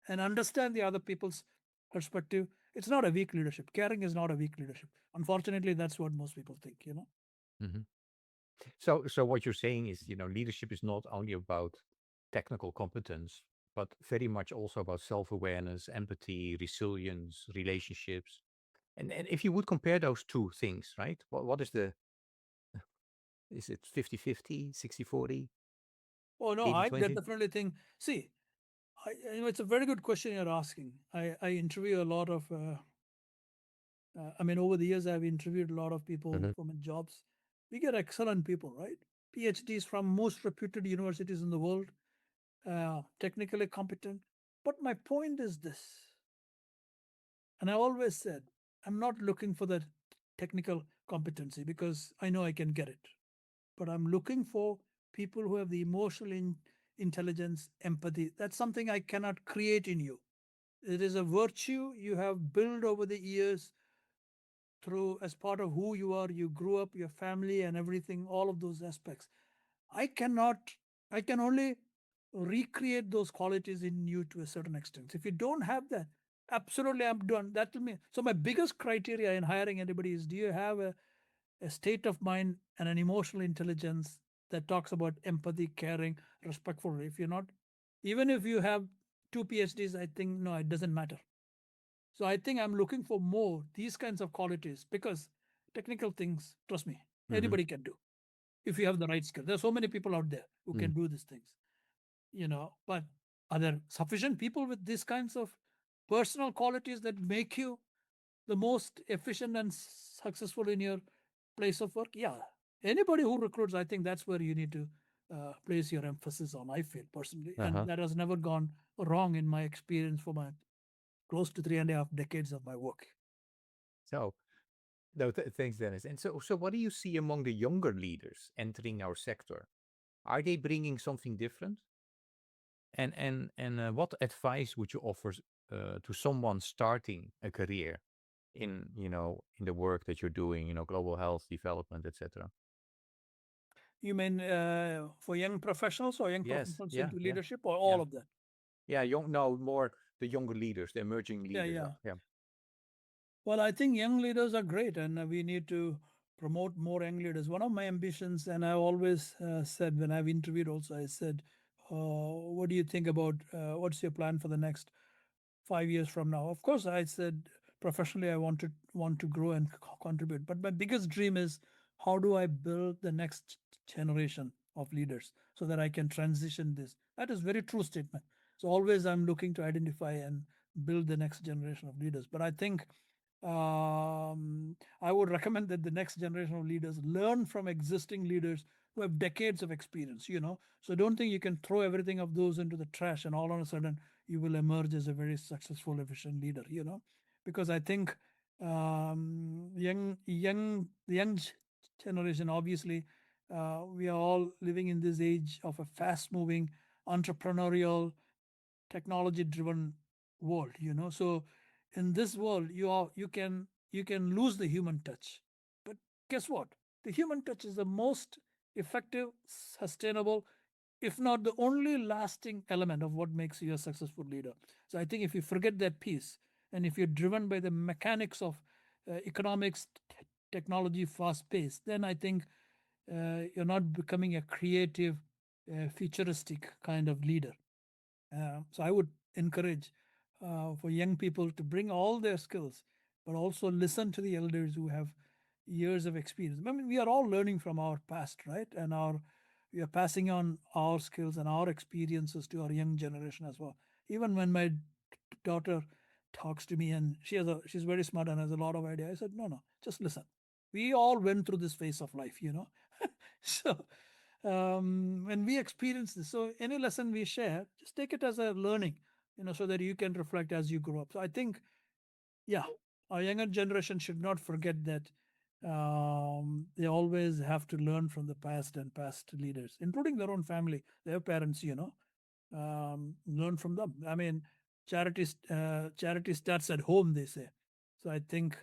and understand the other people's perspective. It's not a weak leadership. Caring is not a weak leadership. Unfortunately, that's what most people think. Mhm. So what you're saying is, leadership is not only about technical competence, but very much also about self-awareness, empathy, resilience, relationships. And if you would compare those two things, right? What is it 50-50, 60-40, Oh, no, I 80-20? definitely think, see, it's a very good question you're asking. I interview a lot of, over the years, I've interviewed a lot of people Mm-hmm. for my jobs. We get excellent people, right? PhDs from most reputed universities in the world, technically competent. But my point is this, and I always said, I'm not looking for the technical competency because I know I can get it. But I'm looking for people who have the emotional intelligence, empathy. That's something I cannot create in you. It is a virtue you have built over the years through as part of who you are. You grew up, your family, and everything, all of those aspects. I cannot, I can only recreate those qualities in you to a certain extent. If you don't have that, absolutely I'm done. That will mean so. My biggest criteria in hiring anybody is, do you have a state of mind and an emotional intelligence that talks about empathy, caring, respectful. If you're not, even if you have two PhDs, I think no, it doesn't matter. So I think I'm looking for more these kinds of qualities because technical things, trust me, Mm-hmm. anybody can do if you have the right skill. There are so many people out there who can do these things. But are there sufficient people with these kinds of personal qualities that make you the most efficient and successful in your place of work? Yeah. Anybody who recruits, I think that's where you need to place your emphasis on, I feel personally. And Uh-huh. that has never gone wrong in my experience for my close to 3.5 decades of my work. So, no, thanks, Dennis. And so what do you see among the younger leaders entering our sector? Are they bringing something different? And what advice would you offer to someone starting a career in the work that you're doing, global health development, etc.? You mean for young professionals or young Yes, professionals yeah, into yeah, leadership or yeah, all of that? yeah. Young, no, more the younger leaders, the emerging Yeah, leaders. yeah. Yeah. Well, I think young leaders are great, and we need to promote more young leaders. One of my ambitions, and I always said when I've interviewed also, I said, what do you think about what's your plan for the next 5 years from now? Of course, I said professionally, I want to grow and contribute. But my biggest dream is how do I build the next generation of leaders so that I can transition this. That is very true statement. So always I'm looking to identify and build the next generation of leaders. But I think I would recommend that the next generation of leaders learn from existing leaders who have decades of experience. So don't think you can throw everything of those into the trash and all of a sudden you will emerge as a very successful, efficient leader. Because I think the young generation, obviously, we are all living in this age of a fast-moving, entrepreneurial, technology-driven world. So in this world, you can lose the human touch, but guess what? The human touch is the most effective, sustainable, if not the only lasting element of what makes you a successful leader. So I think if you forget that piece and if you're driven by the mechanics of economics, technology, fast pace, then I think you're not becoming a creative, futuristic kind of leader. So I would encourage for young people to bring all their skills, but also listen to the elders who have years of experience. I mean, we are all learning from our past, right? And we are passing on our skills and our experiences to our young generation as well. Even when my daughter talks to me and she's very smart and has a lot of idea, I said, no, no, just listen. We all went through this phase of life. So when we experience this, so any lesson we share, just take it as a learning. so that you can reflect as you grow up. So I think, yeah, our younger generation should not forget that they always have to learn from the past and past leaders, including their own family, their parents, learn from them. I mean, charity starts at home, they say. So I think,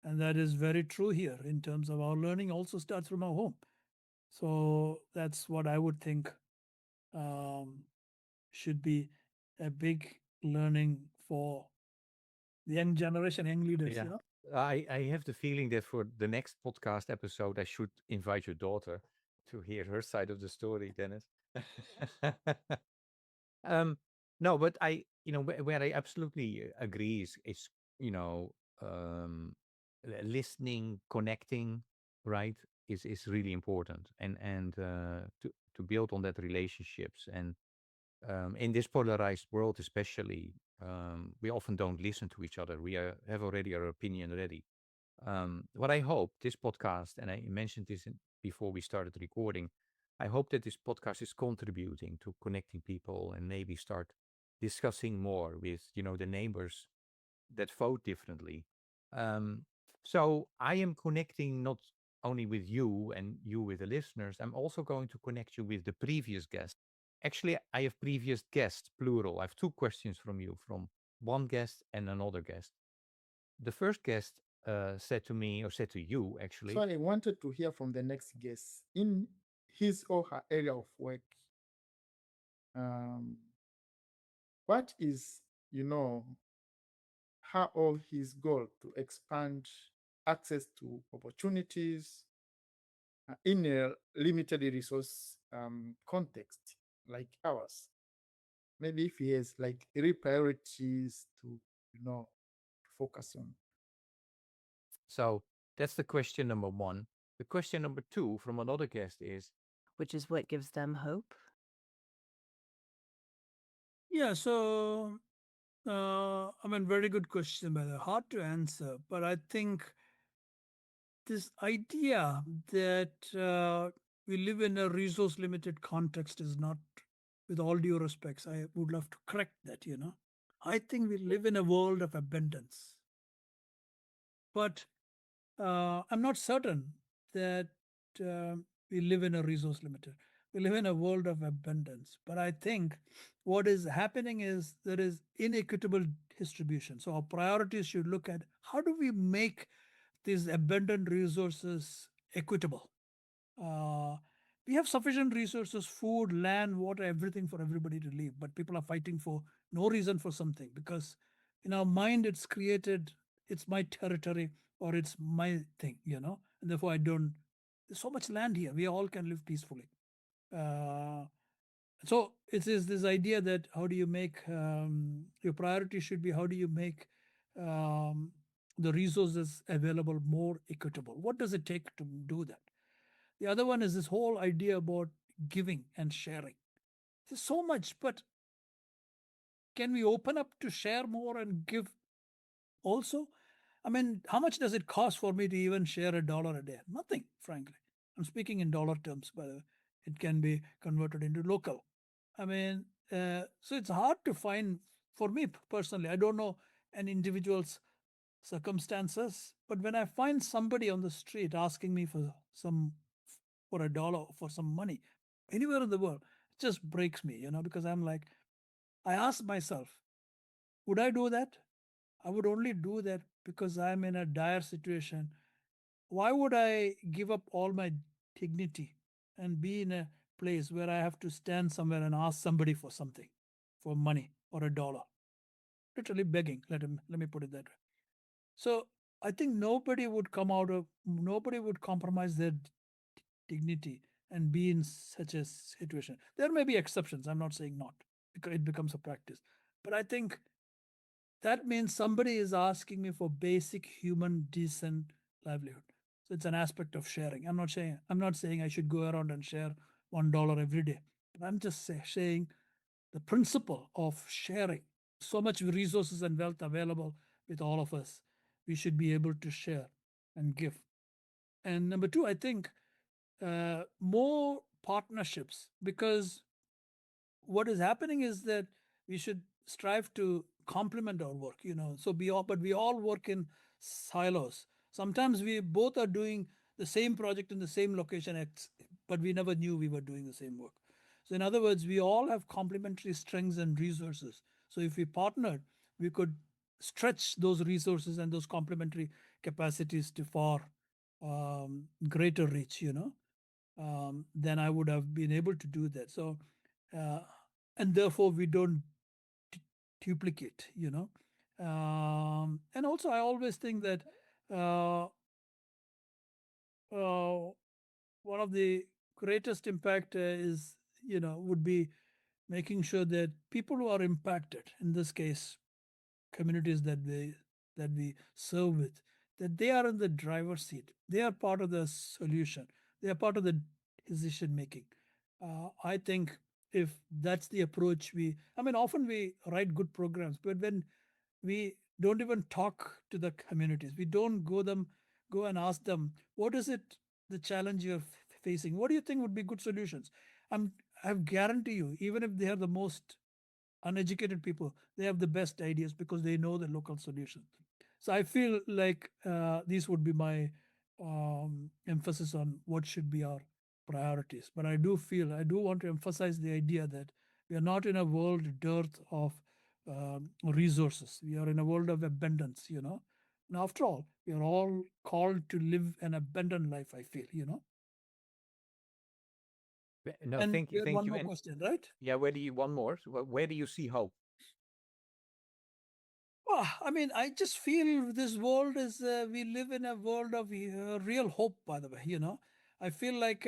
and that is very true here in terms of our learning also starts from our home. So that's what I would think um, should be a big learning for the young generation, young leaders, Yeah. I have the feeling that for the next podcast episode, I should invite your daughter to hear her side of the story, Dennis. um, no, but where I absolutely agree is you know, um, listening, connecting, right, is really important, and to build on that relationships. And in this polarized world, especially, we often don't listen to each other. We have already our opinion ready. What I hope this podcast, and I mentioned this before we started recording, I hope that this podcast is contributing to connecting people and maybe start discussing more with, the neighbors that vote differently. Um, so I am connecting not only with you and you with the listeners, I'm also going to connect you with the previous guest. Actually, I have previous guests, plural. I have two questions from you, from one guest and another guest. The first guest said to me, or said to you, So actually, I wanted to hear from the next guest in his or her area of work. Um, what is, you know, her or his goal to expand access to opportunities in a limited resource context like ours? Maybe if he has like three priorities to, focus on. so that's the question number one. The question number two from another guest is, which is what gives them hope. Yeah. So, I mean, very good question, by the way. Hard to answer, but I think this idea that we live in a resource limited context is not, with all due respects, I would love to correct that. I think we live in a world of abundance, but I'm not certain that uh, we live in a resource limited. We live in a world of abundance, but I think what is happening is there is inequitable distribution. So our priorities should look at how do we make these abundant resources equitable. Uh, we have sufficient resources, food, land, water, everything for everybody to live, but people are fighting for no reason for something because in our mind it's created, it's my territory or it's my thing, and therefore I don't. There's so much land here. We all can live peacefully. Uh, so it is this idea that how do you make your priority should be how do you make um, the resources available more equitable? What does it take to do that? The other one is this whole idea about giving and sharing. There's so much, but can we open up to share more and give also? I mean, how much does it cost for me to even share $1 a day? Nothing, frankly. I'm speaking in dollar terms, by the way. It can be converted into local. I mean, so it's hard to find, for me personally, I don't know an individual's circumstances, but when I find somebody on the street asking me for $1 for some money anywhere in the world, it just breaks me, because I'm like, I ask myself, would I do that? I would only do that because I'm in a dire situation. Why would I give up all my dignity and be in a place where I have to stand somewhere and ask somebody for something, for money or $1? Literally begging. Let me put it that way. So I think nobody would compromise their dignity and be in such a situation. There may be exceptions. I'm not saying not, because it becomes a practice. But I think that means somebody is asking me for basic human decent livelihood. So it's an aspect of sharing. I'm not saying I should go around and share $1 every day. But I'm just saying the principle of sharing. So much resources and wealth available with all of us. We should be able to share and give. And number two, I think more partnerships, because what is happening is that we should strive to complement our work, so we all work in silos. Sometimes we both are doing the same project in the same location, but we never knew we were doing the same work. So in other words, we all have complementary strengths and resources. So if we partnered, we could stretch those resources and those complementary capacities to far greater reach, then I would have been able to do that. So, uh, and therefore we don't d- duplicate, and also I always think that uh, uh, one of the greatest impact is, would be making sure that people who are impacted, in this case, communities that we serve with, that they are in the driver's seat. They are part of the solution. They are part of the decision making. I think if that's the approach I mean, often we write good programs, but when we don't even talk to the communities, we don't go and ask them, what is it, the challenge you're facing? What do you think would be good solutions? I guarantee you, even if they are the most uneducated people, they have the best ideas because they know the local solution. So I feel like these would be my emphasis on what should be our priorities. But I do want to emphasize the idea that we are not in a world dearth of resources. We are in a world of abundance, And after all, we are all called to live an abundant life, I feel, No, And we had thank one you. more And question, right? yeah, where do you one more? Where do you see hope? I mean, I just feel this world is, we live in a world of real hope, by the way, I feel like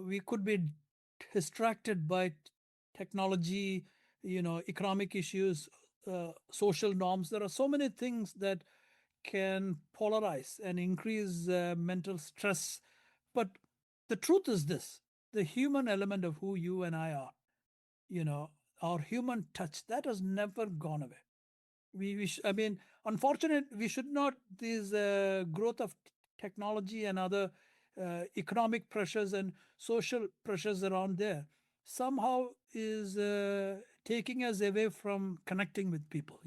we could be distracted by technology, economic issues, social norms. There are so many things that can polarize and increase mental stress. But the truth is this: the human element of who you and I are, you know, our human touch, that has never gone away. I mean, unfortunate, we should not, this growth of technology and other economic pressures and social pressures around there somehow is taking us away from connecting with people,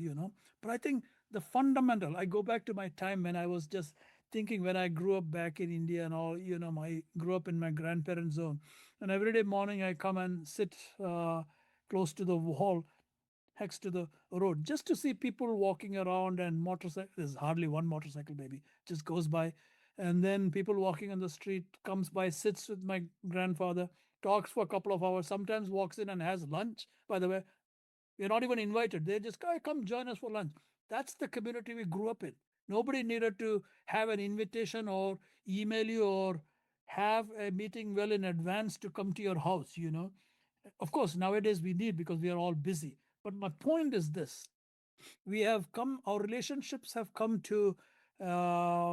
but I think the fundamental, I go back to my time when I was just thinking, when I grew up back in India and all, my grew up in my grandparents' home, and every day morning I come and sit close to the wall next to the road just to see people walking around, and motorcycle, there's hardly one motorcycle maybe just goes by, and then people walking on the street comes by, sits with my grandfather, talks for a couple of hours, sometimes walks in and has lunch, by the way. We're not even invited, they just come join us for lunch. That's the community we grew up in. Nobody needed to have an invitation or email you or have a meeting well in advance to come to your house, of course, nowadays we need, because we are all busy. But my point is this: our relationships have come to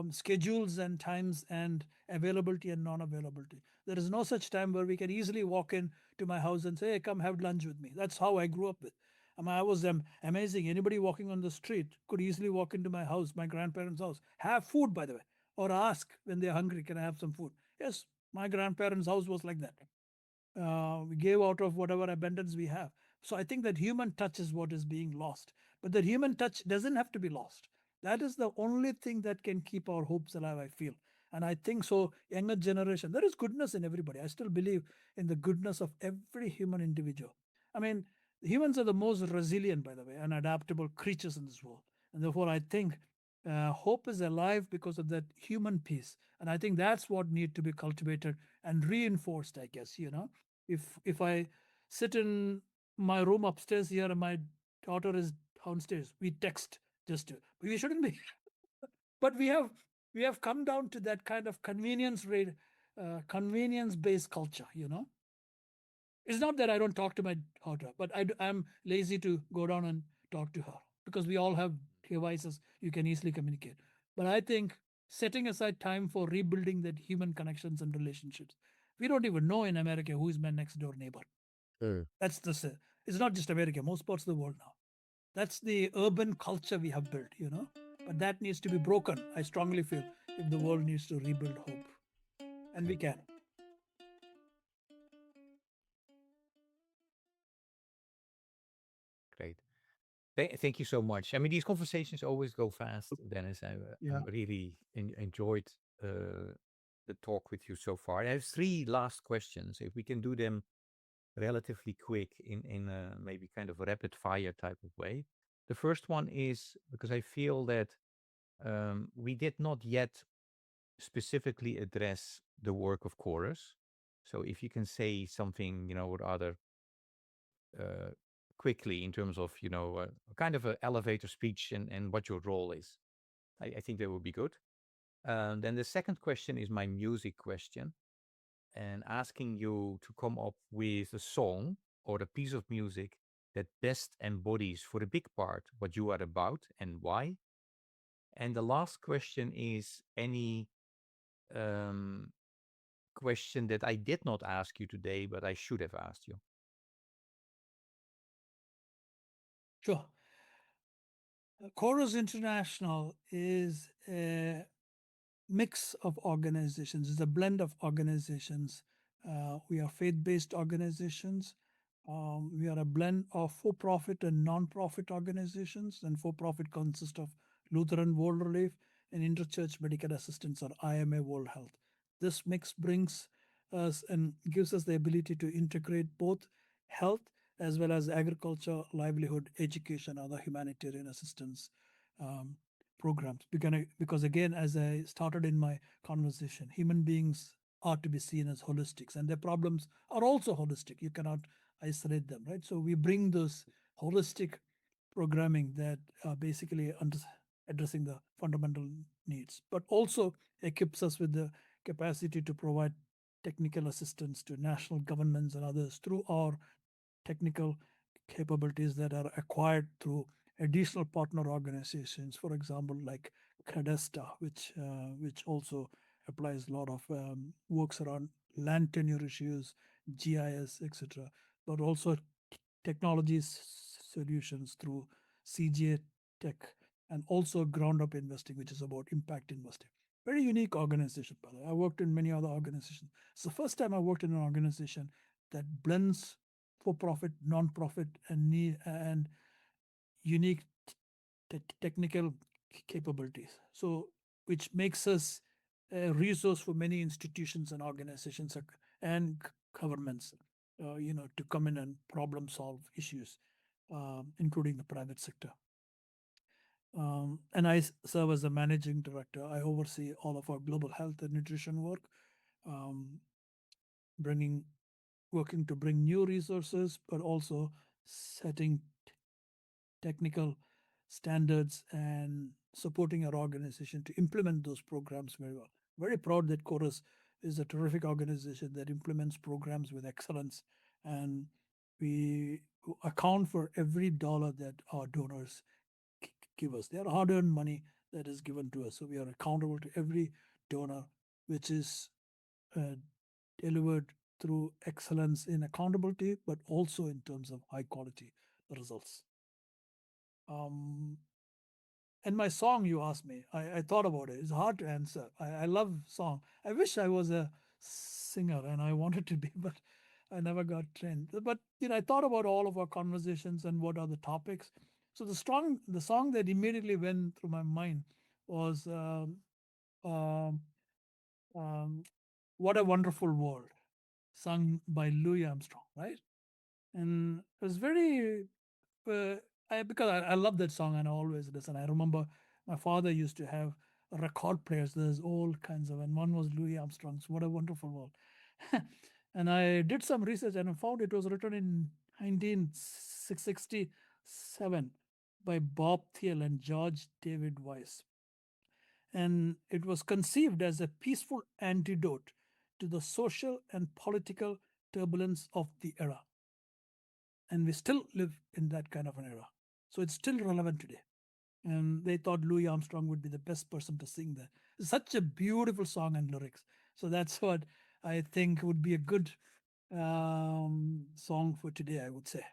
schedules and times and availability and non-availability. There is no such time where we can easily walk in to my house and say, hey, come have lunch with me. That's how I grew up with. I was amazing. Anybody walking on the street could easily walk into my house, my grandparents' house, have food, by the way, or ask when they're hungry, can I have some food? Yes, my grandparents' house was like that. We gave out of whatever abundance we have. So I think that human touch is what is being lost. But that human touch doesn't have to be lost. That is the only thing that can keep our hopes alive, I feel. And I think so, younger generation, there is goodness in everybody. I still believe in the goodness of every human individual. I mean, humans are the most resilient, by the way, and adaptable creatures in this world. And therefore, I think hope is alive because of that human piece. And I think that's what need to be cultivated and reinforced, I guess, if I sit in my room upstairs here and my daughter is downstairs, we text just to. We shouldn't be, but we have come down to that kind of convenience based culture. It's not that I don't talk to my daughter, but I'm lazy to go down and talk to her because we all have devices you can easily communicate. But I think setting aside time for rebuilding that human connections and relationships. We don't even know in America who is my next door neighbor. Mm. That's it's not just America, most parts of the world now. That's the urban culture we have built. But that needs to be broken, I strongly feel, if the world needs to rebuild hope. And we can. Thank you so much. I mean, these conversations always go fast, Dennis. Yeah, I'm really enjoyed uh, the talk with you so far. I have three last questions. If we can do them relatively quick in a maybe kind of a rapid fire type of way. The first one is because I feel that we did not yet specifically address the work of chorus. So if you can say something, or other uh, quickly in terms of, kind of an elevator speech and what your role is, I think that would be good. Then the second question is my music question and asking you to come up with a song or a piece of music that best embodies for a big part what you are about and why. And the last question is any um, question that I did not ask you today, but I should have asked you. sure. Chorus International is a mix of organizations. It's a blend of organizations. We are faith-based organizations. We are a blend of for-profit and non-profit organizations. And for-profit consists of Lutheran World Relief and Interchurch Medical Assistance, or IMA World Health. This mix brings us and gives us the ability to integrate both health as well as agriculture, livelihood, education, other humanitarian assistance um, programs. Because again, as I started in my conversation, human beings are to be seen as holistics, and their problems are also holistic. You cannot isolate them, right? So we bring those holistic programming that are basically addressing the fundamental needs, but also equips us with the capacity to provide technical assistance to national governments and others through our technical capabilities that are acquired through additional partner organizations, for example, like Cadesta, which also applies a lot of works around land tenure issues, GIS, etc., but also technologies solutions through CGA Tech, and also ground up investing, which is about impact investing. Very unique organization, by the way. I worked in many other organizations. It's the first time I worked in an organization that blends for profit, non-profit, and unique technical capabilities. So, which makes us a resource for many institutions and organizations and governments, to come in and problem solve issues, including the private sector. And I serve as the managing director. I oversee all of our global health and nutrition work, um, bringing working to bring new resources, but also setting technical standards and supporting our organization to implement those programs very well. Very proud that Chorus is a terrific organization that implements programs with excellence, and we account for every dollar that our donors give us. They are hard-earned money that is given to us, so we are accountable to every donor, which is uh, delivered through excellence in accountability, but also in terms of high quality results. Um, and my song, you asked me, I thought about it. It's hard to answer. I love song. I wish I was a singer and I wanted to be, but I never got trained. But I thought about all of our conversations and what are the topics. So the song that immediately went through my mind was um, um, "What a Wonderful World," sung by Louis Armstrong, right? And it was very uh, because I love that song and I always listen. I remember my father used to have record players. There's all kinds of, and one was Louis Armstrong's "What a Wonderful World." And I did some research and I found it was written in 1967 by Bob Thiel and George David Weiss. And it was conceived as a peaceful antidote to the social and political turbulence of the era. And we still live in that kind of an era. So it's still relevant today. And they thought Louis Armstrong would be the best person to sing that. Such a beautiful song and lyrics. So that's what I think would be a good song for today, I would say.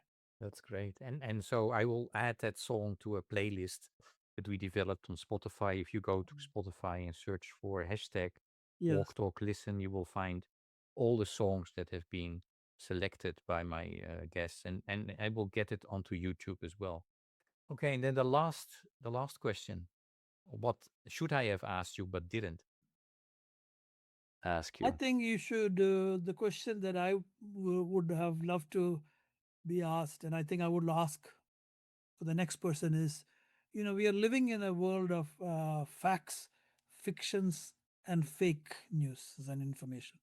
That's great. And so I will add that song to a playlist that we developed on Spotify. If you go to Spotify and search for hashtag Yes. Walk Talk Listen, you will find all the songs that have been selected by my guests, and I will get it onto YouTube as well. Okay, and then the last question. What should I have asked you but didn't ask I you? think you should, the question that I would have loved to be asked, and I think I would ask for the next person is, we are living in a world of facts, fictions, and fake news and information.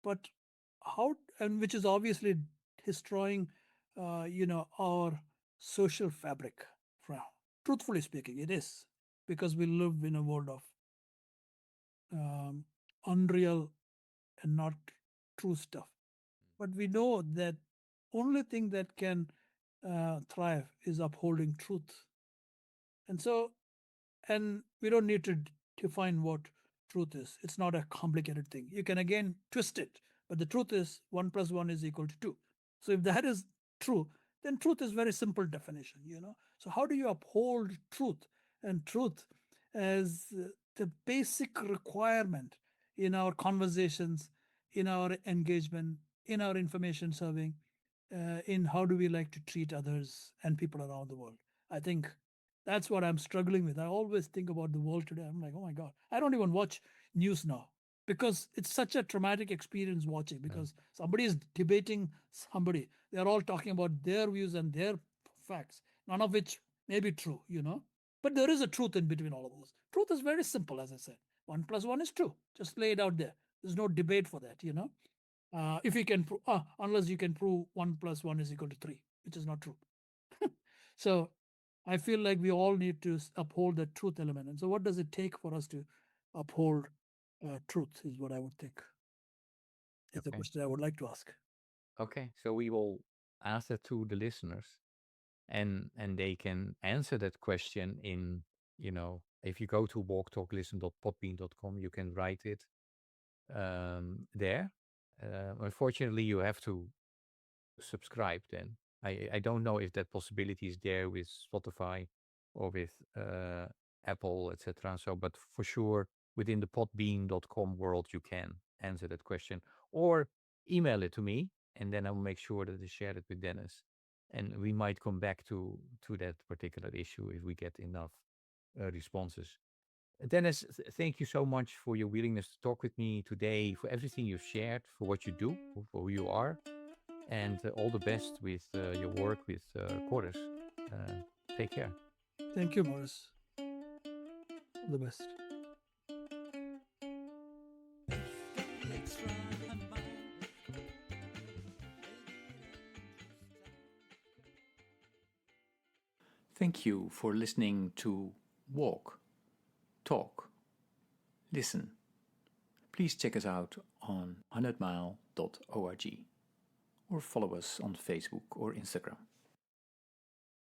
But how, and which is obviously destroying, our social fabric. Fra- Truthfully speaking, it is, because we live in a world of unreal and not true stuff. But we know that only thing that can thrive is upholding truth. And so, and we don't need to define what truth is. It's not a complicated thing. You can again twist it, but the truth is 1 plus 1 is equal to 2. So if that is true, then truth is very simple definition. So how do you uphold truth? And truth as the basic requirement in our conversations, in our engagement, in our information serving, in how do we like to treat others and people around the world. I think that's what I'm struggling with. I always think about the world today. I'm like, oh my God, I don't even watch news now because it's such a traumatic experience watching, Yeah. because somebody is debating somebody. They're all talking about their views and their facts, none of which may be true. But there is a truth in between all of those. Truth is very simple, as I said. 1 plus 1 is 2. Just lay it out there. There's no debate for that. If you can prove, unless you can prove 1 plus 1 is equal to 3, which is not true. So I feel like we all need to uphold the truth element. And so, what does it take for us to uphold truth? Is what I would think. Is the Okay. question I would like to ask. Okay. So we will ask that to the listeners, and they can answer that question in, if you go to walktalklisten.podbean.com, you can write it there. Unfortunately, you have to subscribe then. I don't know if that possibility is there with Spotify or with Apple, etc. So, but for sure, within the podbean.com world, you can answer that question or email it to me, and then I will make sure that I share it with Dennis. And we might come back to that particular issue if we get enough responses. Dennis, thank you so much for your willingness to talk with me today, for everything you've shared, for what you do, for who you are, and all the best with your work with Chorus. Take care. Thank you, Morris. All the best. Thank you for listening to Walk, Talk, Listen. Please check us out on 100mile.org or follow us on Facebook or Instagram.